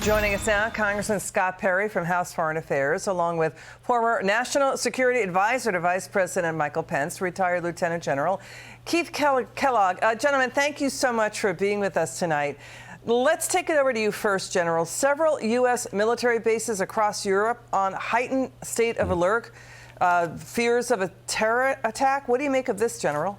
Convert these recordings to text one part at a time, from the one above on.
Joining us now, Congressman Scott Perry from House Foreign Affairs, along with former National Security Advisor to Vice President Michael Pence, retired Lieutenant General Keith Kellogg. Gentlemen, thank you so much for being with us tonight. Let's take it over to you first, General. Several U.S. military bases across Europe on heightened state of alert, fears of a terror attack. What do you make of this, General?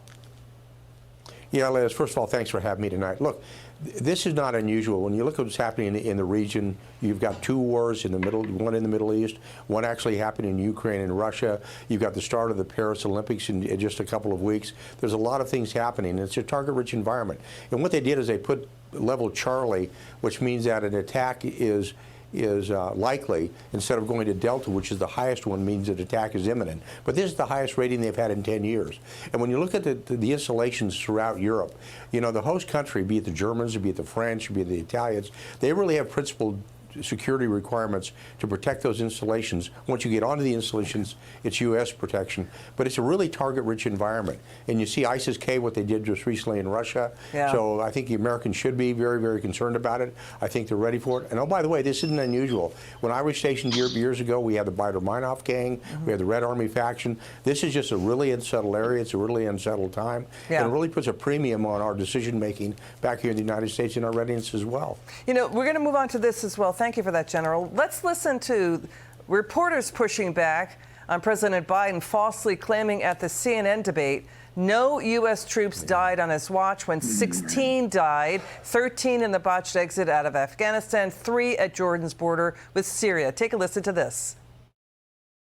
Yeah, Liz, first of all, thanks for having me tonight. Look, this is not unusual. When you look at what's happening in the region, you've got two wars in the middle, one in the Middle East, one actually happening in Ukraine and Russia. You've got the start of the Paris Olympics in just a couple of weeks. There's a lot of things happening. It's a target-rich environment. And what they did is they put level Charlie, which means that an attack is likely, instead of going to Delta, which is the highest one, means that attack is imminent. But this is the highest rating they've had in 10 years. And when you look at the installations throughout Europe, you know, the host country, be it the Germans, be it the French, be it the Italians, they really have principled security requirements to protect those installations. Once you get onto the installations, it's U.S. protection. But it's a really target-rich environment. And you see ISIS-K, what they did just recently in Russia. Yeah. So I think the Americans should be very, very concerned about it. I think they're ready for it. And oh, by the way, this isn't unusual. When I was stationed years ago, we had the Baader-Meinhof gang, we had the Red Army faction. This is just a really unsettled area. It's a really unsettled time. Yeah. And it really puts a premium on our decision-making back here in the United States and our readiness as well. You know, we're going to move on to this as well. Thank you for that, General. Let's listen to reporters pushing back on President Biden falsely claiming at the CNN debate no U.S. troops died on his watch when 16 died, 13 in the botched exit out of Afghanistan, 3 at Jordan's border with Syria. Take a listen to this.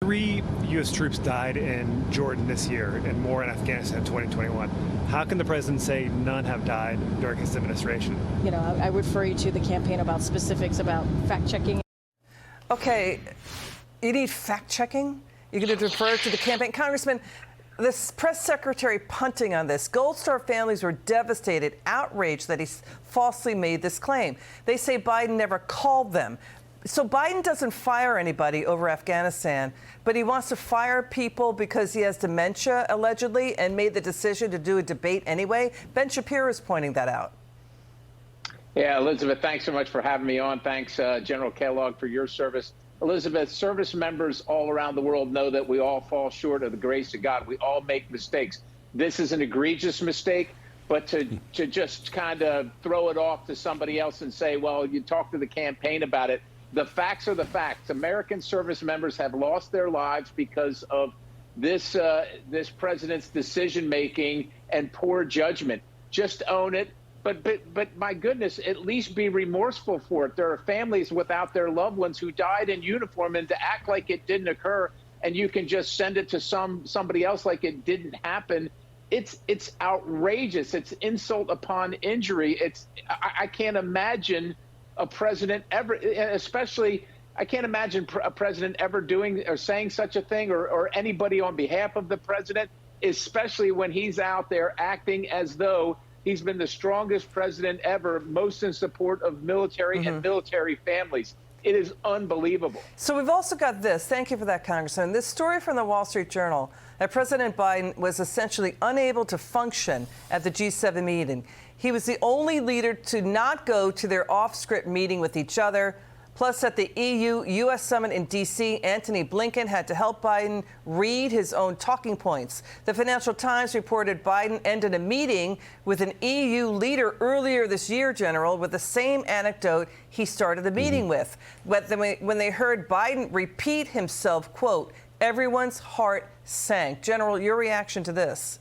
3 U.S. troops died in Jordan this year and more in Afghanistan in 2021. How can the president say none have died during his administration? You know, I would refer you to the campaign about specifics about fact-checking. Okay, you need fact-checking? You're going to refer to the campaign? Congressman, this press secretary punting on this. Gold Star families were devastated, outraged that he falsely made this claim. They say Biden never called them. So Biden doesn't fire anybody over Afghanistan, but he wants to fire people because he has dementia, allegedly, and made the decision to do a debate anyway. Ben Shapiro is pointing that out. Yeah, Elizabeth, thanks so much for having me on. Thanks, General Kellogg, for your service. Elizabeth, service members all around the world know that we all fall short of the grace of God. We all make mistakes. This is an egregious mistake, but to just kind of throw it off to somebody else and say, well, you talk to the campaign about it. The facts are the facts. American service members have lost their lives because of this president's decision-making and poor judgment. Just own it. But my goodness, at least be remorseful for it. There are families without their loved ones who died in uniform, and to act like it didn't occur and you can just send it to somebody else like it didn't happen, it's outrageous. It's insult upon injury. I can't imagine a president ever, especially, I can't imagine a president ever doing or saying such a thing, or anybody on behalf of the president, especially when he's out there acting as though he's been the strongest president ever, most in support of military and military families. It is unbelievable. So we've also got this. Thank you for that, Congressman. This story from the Wall Street Journal that President Biden was essentially unable to function at the G7 meeting. He was the only leader to not go to their off-script meeting with each other. Plus, at the EU-U.S. summit in D.C., Antony Blinken had to help Biden read his own talking points. The Financial Times reported Biden ended a meeting with an EU leader earlier this year, General, with the same anecdote he started the meeting with. But when they heard Biden repeat himself, quote, everyone's heart sank. General, your reaction to this?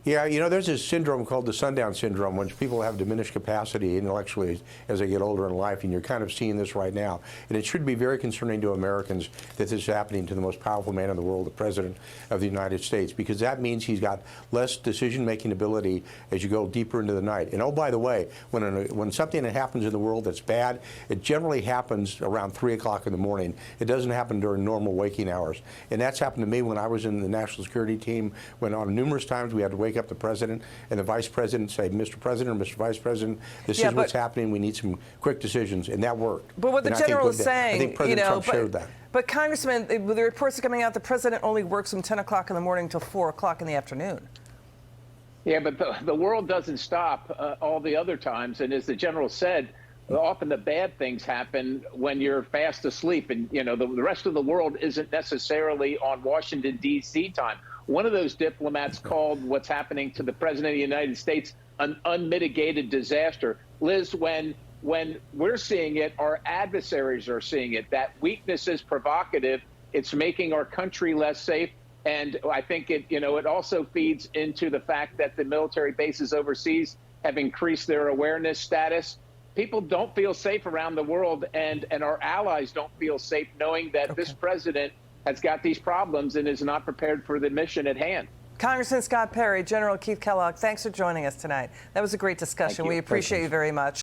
Yeah, you know, there's this syndrome called the sundown syndrome, when people have diminished capacity intellectually as they get older in life, and you're kind of seeing this right now. And it should be very concerning to Americans that this is happening to the most powerful man in the world, the President of the United States, because that means he's got less decision-making ability as you go deeper into the night. And oh, by the way, when something that happens in the world that's bad, it generally happens around 3 o'clock in the morning. It doesn't happen during normal waking hours. And that's happened to me when I was in the national security team, when on numerous times we had to wake up the president and the vice president, say, Mr. President or Mr. Vice President, this is what's happening. We need some quick decisions, and that worked. But what the general is saying, I think President Trump showed that. But Congressman, the reports are coming out the president only works from 10 o'clock in the morning until 4 o'clock in the afternoon. Yeah, but the world doesn't stop all the other times. And as the general said, often the bad things happen when you're fast asleep, and the rest of the world isn't necessarily on Washington, D.C. time. One of those diplomats called what's happening to the president of the United States an unmitigated disaster. Liz, when we're seeing it, our adversaries are seeing it. That weakness is provocative. It's making our country less safe. And I think it also feeds into the fact that the military bases overseas have increased their awareness status. People don't feel safe around the world, and our allies don't feel safe knowing that this president has got these problems and is not prepared for the mission at hand. Congressman Scott Perry, General Keith Kellogg, thanks for joining us tonight. That was a great discussion. We appreciate you very much.